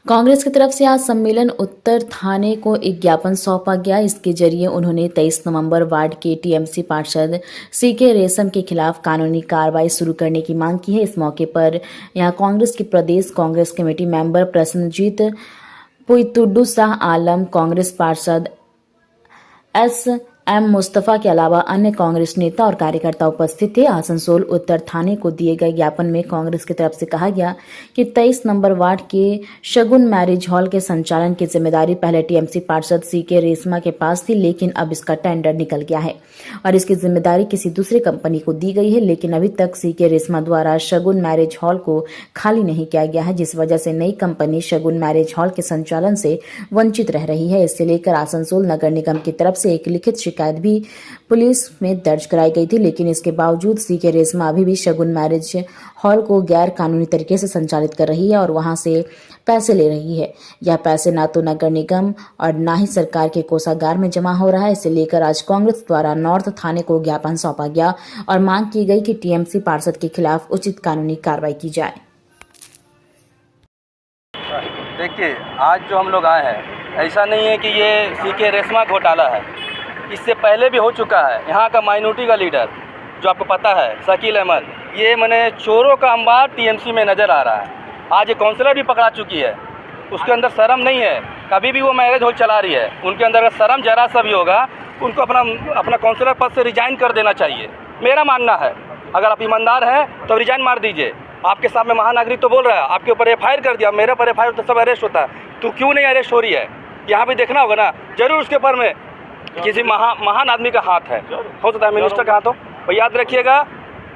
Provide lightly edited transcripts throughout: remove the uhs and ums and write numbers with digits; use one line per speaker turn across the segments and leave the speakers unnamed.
कांग्रेस की तरफ से आज सम्मेलन उत्तर थाने को एक ज्ञापन सौंपा गया। इसके जरिए उन्होंने 23 नवंबर वार्ड के टीएमसी पार्षद सीके रेशम के खिलाफ कानूनी कार्रवाई शुरू करने की मांग की है। इस मौके पर यहां कांग्रेस की प्रदेश कांग्रेस कमेटी मेंबर प्रसन्नजीत पुईतुड्डू शाह आलम, कांग्रेस पार्षद एम मुस्तफा के अलावा अन्य कांग्रेस नेता और कार्यकर्ता उपस्थित थे। आसनसोल उत्तर थाने को दिए गए ज्ञापन में कांग्रेस की तरफ से कहा गया कि 23 नंबर वार्ड के शगुन मैरिज हॉल के संचालन की जिम्मेदारी पहले टीएमसी पार्षद सीके रेशमा के पास थी, लेकिन अब इसका टेंडर निकल गया है और इसकी जिम्मेदारी किसी दूसरी कंपनी को दी गई है। लेकिन अभी तक सीके रेशमा द्वारा शगुन मैरिज हॉल को खाली नहीं किया गया है, जिस वजह से नई कंपनी शगुन मैरिज हॉल के संचालन से वंचित रह रही है। इससे लेकर आसनसोल नगर निगम की तरफ से एक लिखित शिकायत भी पुलिस में दर्ज कराई गई थी, लेकिन इसके बावजूद सीके रेशमा अभी भी शगुन मैरिज हॉल को गैर कानूनी तरीके से संचालित कर रही है और वहां से पैसे ले रही है। यह पैसे ना तो नगर निगम और ना ही सरकार के कोषागार में जमा हो रहा है। इसे लेकर आज कांग्रेस द्वारा नॉर्थ थाने को ज्ञापन सौंपा गया और मांग की गई कि टीएमसी पार्षद के खिलाफ उचित कानूनी कार्रवाई की जाए।
देखिए, आज जो हम लोग आए हैं, ऐसा नहीं है कि ये सीके रेशमा घोटाला है, इससे पहले भी हो चुका है। यहाँ का माइनॉरिटी का लीडर जो आपको पता है, शकील अहमद, ये मैंने चोरों का अंबार टीएमसी में नज़र आ रहा है। आज ये काउंसलर भी पकड़ा चुकी है, उसके अंदर शर्म नहीं है। कभी भी वो मैरिज हॉल चला रही है, उनके अंदर अगर शर्म जरा सा भी होगा, उनको अपना काउंसलर पद से रिजाइन कर देना चाहिए, मेरा मानना है। अगर आप ईमानदार हैं तो रिजाइन मार दीजिए। आपके सामने महानागरिक तो बोल रहा है, आपके ऊपर एफआईआर कर दिया, मेरे पर एफआईआर तो सब अरेस्ट होता है, तो क्यों नहीं अरेस्ट हो रही है? यहाँ भी देखना होगा ना, जरूर उसके ऊपर में किसी महान आदमी का हाथ है, हो सकता है मिनिस्टर का हाथ हो। और याद रखिएगा,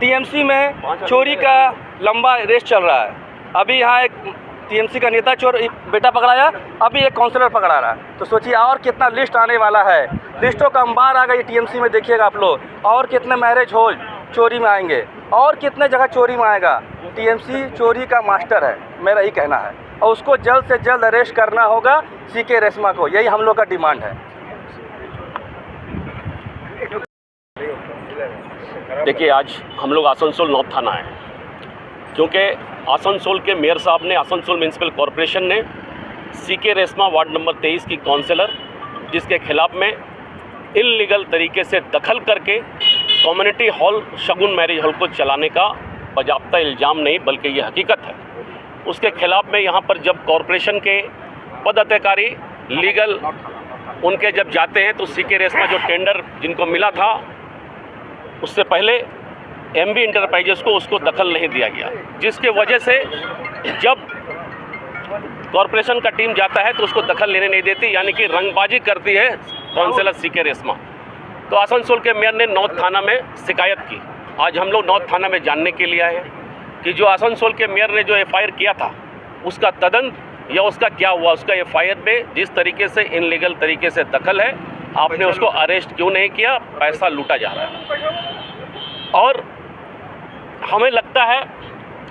टीएमसी में चोरी का लंबा रेस चल रहा है। अभी यहाँ एक टीएमसी का नेता चोर बेटा पकड़ाया, अभी एक काउंसलर पकड़ा रहा है, तो सोचिए और कितना लिस्ट आने वाला है। लिस्टों का अंबार आ गई टीएमसी में, देखिएगा आप लोग, और कितने मैरिज हॉल चोरी में आएंगे और कितने जगह चोरी में आएगा। टीएमसी चोरी का मास्टर है, मेरा यही कहना है, और उसको जल्द से जल्द अरेस्ट करना होगा सीके रेशमा को, यही हम लोग का डिमांड है।
देखिए, आज हम लोग आसनसोल नॉर्थ थाना है, क्योंकि आसनसोल के मेयर साहब ने, आसनसोल म्यूनसिपल कॉरपोरेशन ने सीके रेशमा वार्ड नंबर 23 की काउंसलर, जिसके खिलाफ में इल्लीगल तरीके से दखल करके कम्युनिटी हॉल शगुन मैरिज हॉल को चलाने का बाज़ाब्ता इल्ज़ाम नहीं बल्कि ये हकीकत है, उसके खिलाफ में यहाँ पर जब कॉरपोरेशन के पदाधिकारी लीगल उनके जब जाते हैं तो सीके रेशमा जो टेंडर जिनको मिला था उससे पहले एमबी इंटरप्राइजेस को उसको दखल नहीं दिया गया, जिसके वजह से जब कॉरपोरेशन का टीम जाता है तो उसको दखल लेने नहीं देती, यानी कि रंगबाजी करती है काउंसलर सीके रेशमा। तो आसनसोल के मेयर ने नॉर्थ थाना में शिकायत की। आज हम लोग नॉर्थ थाना में जानने के लिए आए हैं कि जो आसनसोल के मेयर ने जो एफआईआर किया था उसका तदंत या उसका क्या हुआ, उसका एफआईआर में जिस तरीके से इनलीगल तरीके से दखल है, आपने उसको अरेस्ट क्यों नहीं किया? पैसा लूटा जा रहा है। और हमें लगता है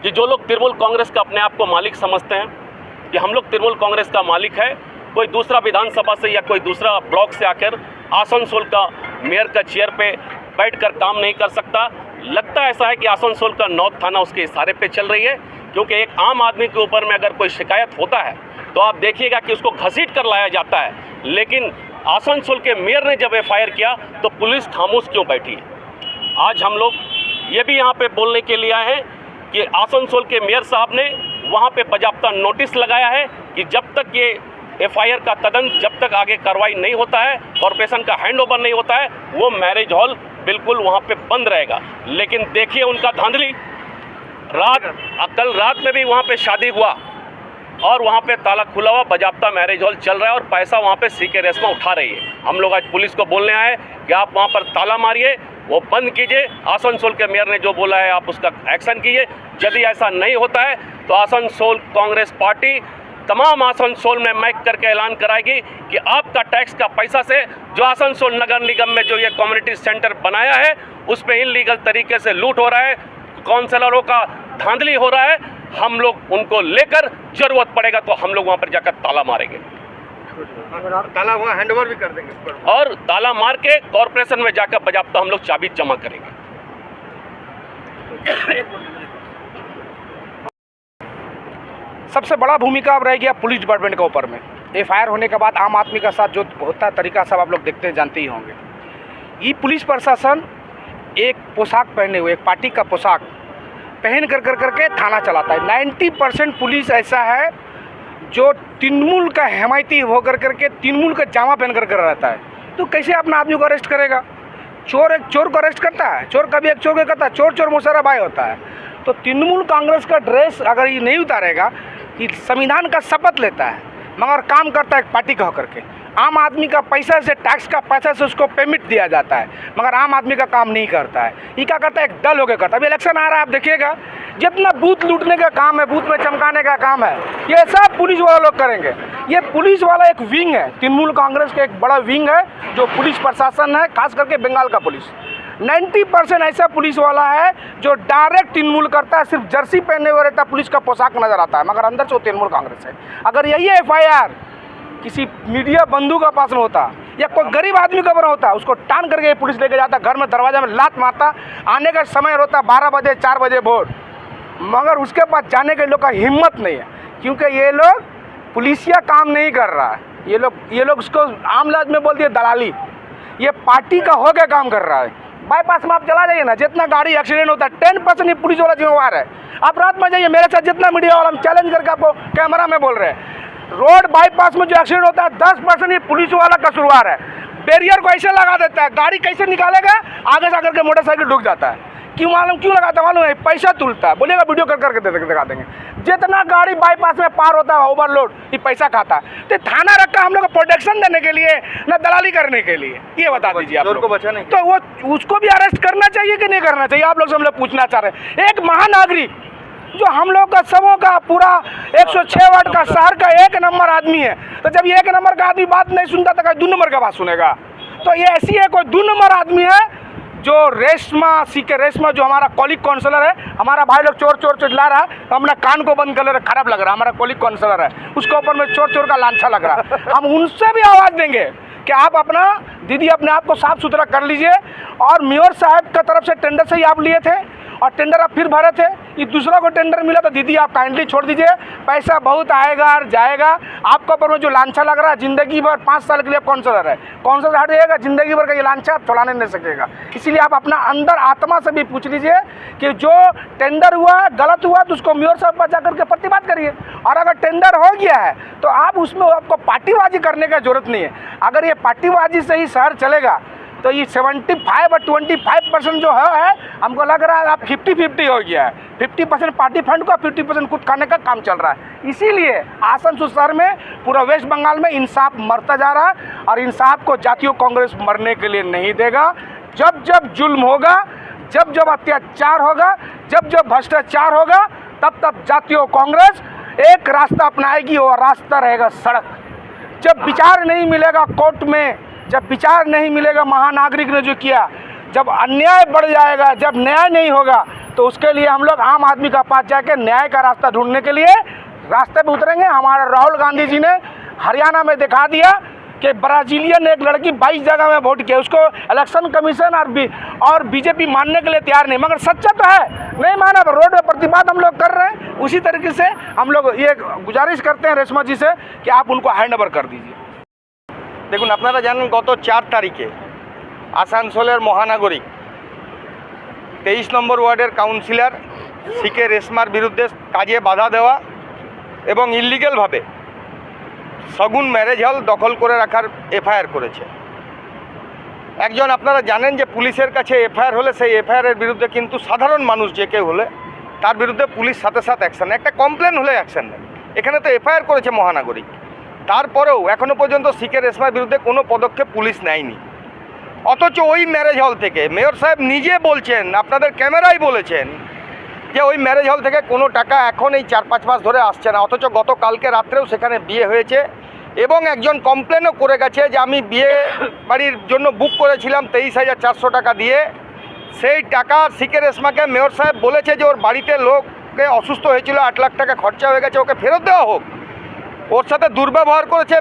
कि जो लोग तृणमूल कांग्रेस का अपने आप को मालिक समझते हैं कि हम लोग तृणमूल कांग्रेस का मालिक है, कोई दूसरा विधानसभा से या कोई दूसरा ब्लॉक से आकर आसनसोल का मेयर का चेयर पे बैठकर काम नहीं कर सकता। लगता ऐसा है कि आसनसोल का नॉर्थ थाना उसके इशारे पे चल रही है, क्योंकि एक आम आदमी के ऊपर में अगर कोई शिकायत होता है तो आप देखिएगा कि उसको घसीट कर लाया जाता है, लेकिन आसनसोल के मेयर ने जब एफआईआर किया तो पुलिस खामोश क्यों बैठी है? आज हम लोग ये भी यहाँ पे बोलने के लिए आए हैं कि आसनसोल के मेयर साहब ने वहाँ पे बाज़ाब्ता नोटिस लगाया है कि जब तक ये एफआईआर का तदंत, जब तक आगे कार्रवाई नहीं होता है, कॉरपोरेशन का हैंडओवर नहीं होता है, वो मैरिज हॉल बिल्कुल वहाँ पे बंद रहेगा। लेकिन देखिए उनका धांधली, कल रात में भी वहाँ पे शादी हुआ और वहाँ पे ताला खुला हुआ बाज़ाब्ता मैरिज हॉल चल रहा है और पैसा वहाँ पे सीके रेशमा उठा रही है। हम लोग आज पुलिस को बोलने आए कि आप वहाँ पर ताला मारिए, वो बंद कीजिए। आसनसोल के मेयर ने जो बोला है आप उसका एक्शन कीजिए। यदि ऐसा नहीं होता है तो आसनसोल कांग्रेस पार्टी तमाम आसनसोल में माइक करके ऐलान कराएगी कि आपका टैक्स का पैसा से जो आसनसोल नगर निगम में जो ये कम्युनिटी सेंटर बनाया है उस पर इल्लीगल तरीके से लूट हो रहा है, काउंसलरों का धांधली हो रहा है। हम लोग उनको लेकर जरूरत पड़ेगा तो हम लोग वहाँ पर जाकर ताला मारेंगे,
ताला वहाँ हैंडओवर भी कर देंगे
और ताला मार के कॉरपोरेशन में जाकर बाज़ाब्ता हम लोग चाबी जमा करेंगे।
सबसे बड़ा भूमिका अब रह गया पुलिस डिपार्टमेंट के ऊपर में। एफआईआर होने के बाद आम आदमी का साथ जो होता है तरीका सब आप लोग देखते हैं, जानते ही होंगे। ये पुलिस प्रशासन एक पोशाक पहने हुए, एक पार्टी का पोशाक पहन करके थाना चलाता है। 90% पुलिस ऐसा है जो तृणमूल का हिमायती होकर करके तृणमूल का जामा पहन करके रहता है। तो कैसे अपना आदमी को अरेस्ट करेगा? चोर एक चोर को अरेस्ट करता है, चोर कभी एक चोर को करता है, चोर चोर मुशर्रफ भाई होता है। तो तृणमूल कांग्रेस का ड्रेस अगर ये नहीं उतारेगा, कि संविधान का शपथ लेता है मगर काम करता है पार्टी का होकर के, आम आदमी का पैसा से, टैक्स का पैसा से उसको पेमेंट दिया जाता है मगर आम आदमी का काम नहीं करता है। ये क्या करता है? एक दल होकर करता है। अभी इलेक्शन आ रहा है, आप देखिएगा जितना बूथ लूटने का काम है, बूथ में चमकाने का काम है, ये सब पुलिस वाले लोग करेंगे। ये पुलिस वाला एक विंग है, तृणमूल कांग्रेस का एक बड़ा विंग है जो पुलिस प्रशासन है, खास करके बंगाल का पुलिस। 90% ऐसा पुलिस वाला है जो डायरेक्ट तृणमूल करता है, सिर्फ जर्सी पहने हुए रहता है, पुलिस का पोशाक नजर आता है मगर अंदर से वो तृणमूल कांग्रेस है। अगर यही एफआईआर किसी मीडिया बंधु का पास में होता या कोई गरीब आदमी का बना होता, उसको टान करके पुलिस लेके जाता, घर में दरवाजा में लात मारता, आने का समय होता 12 बजे 4 बजे वोट, मगर उसके पास जाने के लोग का हिम्मत नहीं है क्योंकि ये लोग पुलिसिया काम नहीं कर रहा है। ये लोग उसको आम लफ्ज में बोल दिए दलाली। ये पार्टी का होकर काम कर रहा है। बाईपास में आप चला जाइए ना, जितना गाड़ी एक्सीडेंट होता है 10% ये पुलिस वाला जिम्मेवार है। आप रात में जाइए, मेरे साथ जितना मीडिया वाला हम चैलेंज करके आपको कैमरा में बोल रहे हैं, रोड बाईपास में जो एक्सीडेंट होता है 10% ये पुलिस वाला कसूरवार है। बैरियर को ऐसे लगा देता है, गाड़ी कैसे निकालेगा, आगे से आकर के मोटरसाइकिल डूब जाता है। क्यों मालूम क्यों लगाता है? मालूम है, पैसा तुलता है। बोलेगा वीडियो करके दिखा देंगे। जितना गाड़ी बाईपास में पार होता है ओवरलोड, ये पैसा खाता है। तो थाना रखा हम लोग को प्रोटेक्शन देने के लिए, न दलाली करने के लिए? ये बता दीजिए आप लोग को बचाने। तो वो उसको भी अरेस्ट करना चाहिए कि नहीं करना चाहिए? आप लोग से हम लोग पूछना चाह रहे हैं। एक महानागरिक जो हम लोग का सबों का पूरा 106 वार्ड का शहर का 1 नंबर आदमी है, तो जब ये 1 नंबर का आदमी बात नहीं सुनता तो 2 नंबर का बात सुनेगा? तो ये ऐसी है, कोई 2 नंबर आदमी है जो रेशमा सीके रेशमा जो हमारा कॉलिग काउंसलर है, हमारा भाई लोग चोर चोर चिल्ला रहा है तो हमने कान को बंद कर ले, खराब लग रहा है। हमारा कॉलिग काउंसलर है, उसके ऊपर में चोर चोर का लांछा लग रहा है। हम उनसे भी आवाज़ देंगे कि आप अपना दीदी अपने आप को साफ सुथरा कर लीजिए। और मेयर साहब की तरफ से टेंडर से ही आप लिए थे और टेंडर आप फिर भरे थे, ये दूसरा को टेंडर मिला तो दीदी आप काइंडली छोड़ दीजिए। पैसा बहुत आएगा और जाएगा। आपके ऊपर में जो लांछा लग रहा है, जिंदगी भर 5 साल के लिए काउंसलर है, काउंसलर हट जाएगा, जिंदगी भर का ये लांछा आप छुड़ाने नहीं सकेगा। इसीलिए आप अपना अंदर आत्मा से भी पूछ लीजिए कि जो टेंडर हुआ गलत हुआ तो उसको मेयर साहब पर जाकर के प्रतिवाद करिए। और अगर टेंडर हो गया है तो आप उसमें आपको पार्टीबाजी करने की जरूरत नहीं है। अगर ये पार्टीबाजी से ही शहर चलेगा तो ये 75 और 25% जो है, हमको लग रहा है आप 50-50 हो गया है। 50% पार्टी फंड का, 50% खुद खाने का काम चल रहा है। इसीलिए आसनसोल शहर में, पूरा वेस्ट बंगाल में इंसाफ मरता जा रहा है और इंसाफ को जातीय कांग्रेस मरने के लिए नहीं देगा। जब जब जुल्म होगा, जब जब अत्याचार होगा, जब जब भ्रष्टाचार होगा, तब तब जातीय कांग्रेस एक रास्ता अपनाएगी और रास्ता रहेगा सड़क। जब विचार नहीं मिलेगा कोर्ट में, जब विचार नहीं मिलेगा महानागरिक ने जो किया, जब अन्याय बढ़ जाएगा, जब न्याय नहीं होगा, तो उसके लिए हम लोग आम आदमी का पास जाके न्याय का रास्ता ढूंढने के लिए रास्ते पे उतरेंगे। हमारे राहुल गांधी जी ने हरियाणा में दिखा दिया कि ब्राज़ीलियन एक लड़की 22 जगह में वोट किया, उसको इलेक्शन कमीशन और बीजेपी मानने के लिए तैयार नहीं, मगर सच्चा तो है, नहीं माना। रोड पर प्रतिवाद हम लोग कर रहे हैं। उसी तरीके से हम लोग ये गुजारिश करते हैं रेशमा जी से कि आप उनको हैंड ओवर कर दीजिए।
দেখুন, আপনারা জানেন গত 4 তারিখে আসানসোলের মহানাগরিক 23 নম্বর ওয়ার্ডের কাউন্সিলর সিকে রেশমার বিরুদ্ধে কাজে বাধা দেওয়া এবং ইলিগ্যালভাবে শগুন ম্যারেজ হল দখল করে রাখার এফআইআর করেছে। একজন আপনারা জানেন যে পুলিশের কাছে এফআইআর হলে সেই এফআইআরের বিরুদ্ধে কিন্তু সাধারণ মানুষ যে কেউ হলে তার বিরুদ্ধে পুলিশ সাথে সাথে অ্যাকশন, একটা কমপ্লেন হলে অ্যাকশন নেয়। এখানে তো এফআইআর করেছে মহানাগরিক, তারপরেও এখনও পর্যন্ত সিকে রেশমার বিরুদ্ধে কোনো পদক্ষেপ পুলিশ নেয়নি। অথচ ওই ম্যারেজ হল থেকে মেয়র সাহেব নিজে বলছেন, আপনাদের ক্যামেরায় বলেছেন যে ওই ম্যারেজ হল থেকে কোনো টাকা এখন এই 4-5 মাস ধরে আসছে না। অথচ গতকালকে রাত্রেও সেখানে বিয়ে হয়েছে এবং একজন কমপ্লেনও করে গেছে যে আমি বিয়ে বাড়ির জন্য বুক করেছিলাম 23,400 টাকা দিয়ে। সেই টাকা সিকে রেশমাকে মেয়র সাহেব বলেছে যে ওর বাড়িতে লোককে অসুস্থ হয়েছিল, 8 লাখ টাকা খরচা হয়ে গেছে, ওকে ফেরত দেওয়া হোক। ওর সাথে দুর্ব্যবহার করেছে।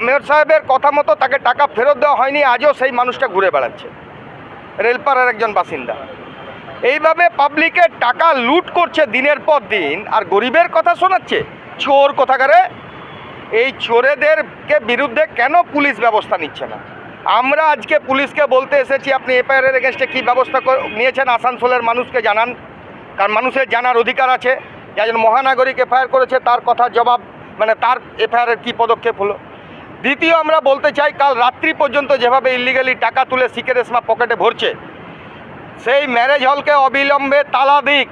মেয়র সাহেবের কথা মতো তাকে টাকা ফেরত দেওয়া হয়নি। আজও সেই মানুষটা ঘুরে বেড়াচ্ছে, রেলপাড়ার একজন বাসিন্দা। এইভাবে পাবলিকের টাকা লুট করছে দিনের পর দিন আর গরিবের কথা শোনাচ্ছে।
চোর কোথাকারে, এই চোরেদেরকে বিরুদ্ধে কেন পুলিশ ব্যবস্থা নিচ্ছে না? আমরা আজকে পুলিশকে বলতে এসেছি আপনি এফআইআরের এগেনস্টে কী ব্যবস্থা নিয়েছেন আসানসোলের মানুষকে জানান, কারণ মানুষের জানার অধিকার আছে। একজন মহানাগরিক এফআইআর করেছে, তার কথা জবাব মানে তার এফআইআরের কী পদক্ষেপ হলো। দ্বিতীয়, আমরা বলতে চাই কাল রাত্রি পর্যন্ত যেভাবে ইলিগালি টাকা তুলে সিকে রেশমা পকেটে ভরছে, সেই ম্যারেজ হলকে অবিলম্বে তালা দিক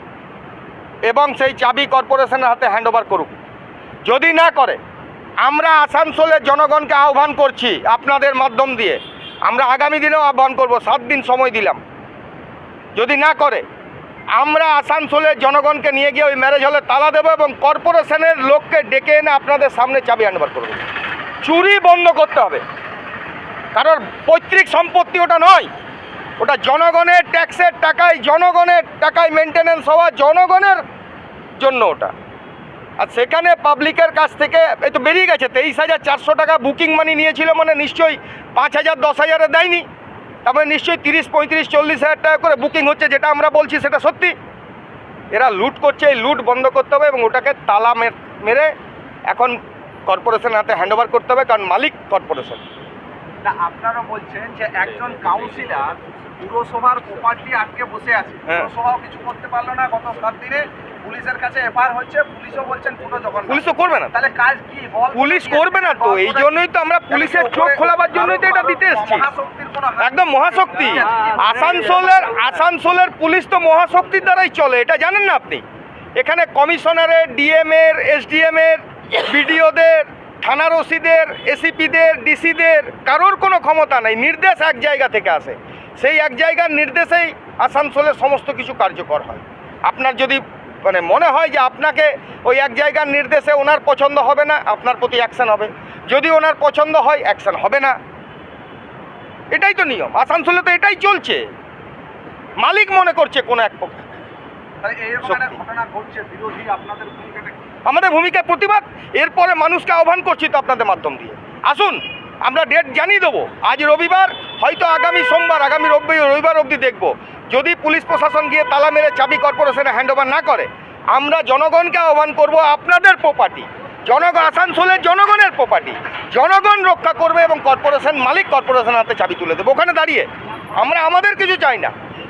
এবং সেই চাবি কর্পোরেশনের হাতে হ্যান্ডওভার করুক। যদি না করে আমরা আসানসোলের জনগণকে আহ্বান করছি আপনাদের মাধ্যম দিয়ে, আমরা আগামী দিনেও আহ্বান করব, 7 দিন সময় দিলাম। যদি না করে আমরা আসানসোলের জনগণকে নিয়ে গিয়ে ওই ম্যারেজ হলে তালা দেবো এবং কর্পোরেশনের লোককে ডেকে এনে আপনাদের সামনে চাবি হ্যান্ডওভার করব। চুরি বন্ধ করতে হবে, কারণ পৈতৃক সম্পত্তি ওটা নয়, ওটা জনগণের ট্যাক্সের টাকায়, জনগণের টাকায় মেনটেনেন্স হওয়া, জনগণের জন্য ওটা। আর সেখানে পাবলিকের কাছ থেকে এই তো বেরিয়ে গেছে 23,400 টাকা বুকিং মানি নিয়েছিল, মানে নিশ্চয়ই 5,000 10,000-এ দেয়নি, তারপরে নিশ্চয়ই 30, 35, 40,000 টাকা করে বুকিং হচ্ছে, যেটা আমরা বলছি সেটা সত্যি। এরা লুট করছে, এই লুট বন্ধ করতে হবে এবং ওটাকে তালা মেরে এখন কর্পোরেশনের হাতে হ্যান্ডওভার করতে হবে, কারণ মালিক কর্পোরেশন।
না, আপনারা বলছেন যে একজন কাউন্সিলর পুরসভার প্রপার্টি আটকে বসে আছে, পুরসভাও কিছু করতে পারলো না। গত 7 দিনে পুলিশের কাছে এফআইআর হচ্ছে, পুলিশও বলছেন পুরো যখন
পুলিশ তো করবে না,
তাহলে কাজ কি বল?
পুলিশ করবে না তো, এই জন্যই তো আমরা পুলিশের চোখ খোলাবার জন্যই তো এটা দিতে এসেছি।
মহাশক্তির কোনো
একদম মহাশক্তি। আসানসোলের পুলিশ তো মহাশক্তির দ্বারাই চলে, এটা জানেন না আপনি? এখানে কমিশনারের, ডিএমের, এসডিএমের, বিডিওদের, থানার ওসিদের, এসিপিদের, ডিসিদের কারোর কোনো ক্ষমতা নাই, নির্দেশ এক জায়গা থেকে আসে, সেই এক জায়গার নির্দেশেই আসানসোলের সমস্ত কিছু কার্যকর হয়। আপনার যদি মানে মনে হয় যে আপনাকে ওই এক জায়গার নির্দেশে ওনার পছন্দ হবে না, আপনার প্রতি অ্যাকশন হবে, যদি ওনার পছন্দ হয় অ্যাকশন হবে না, এটাই তো নিয়ম। আসানসোলে তো এটাই চলছে, মালিক মনে করছে কোনো এক পক্ষ।
এইরকম একটা ঘটনা ঘটছে, বিরোধী আপনাদের ভূমিকাটা কি?
আমাদের ভূমিকা প্রতিবাদ, এরপরে মানুষকে আহ্বান করছি তো আপনাদের মাধ্যম দিয়ে, আসুন আমরা ডেট জানিয়ে দেবো। আজ রবিবার, হয়তো আগামী সোমবার, আগামী রবিবার অবধি দেখব। যদি পুলিশ প্রশাসন গিয়ে তালা মেরে চাবি কর্পোরেশনে হ্যান্ডওভার না করে, আমরা জনগণকে আহ্বান করব, আপনাদের প্রপার্টি আসানসোলের জনগণের প্রপার্টি জনগণ রক্ষা করবে এবং কর্পোরেশন মালিক কর্পোরেশনের হাতে চাবি তুলে দেবো। ওখানে দাঁড়িয়ে আমরা আমাদের কিছু চাই না,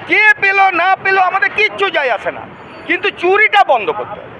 কে পেলো না পেলো আমাদের কিচ্ছু যায় আসে না, কিন্তু চুরিটা বন্ধ করতে হবে।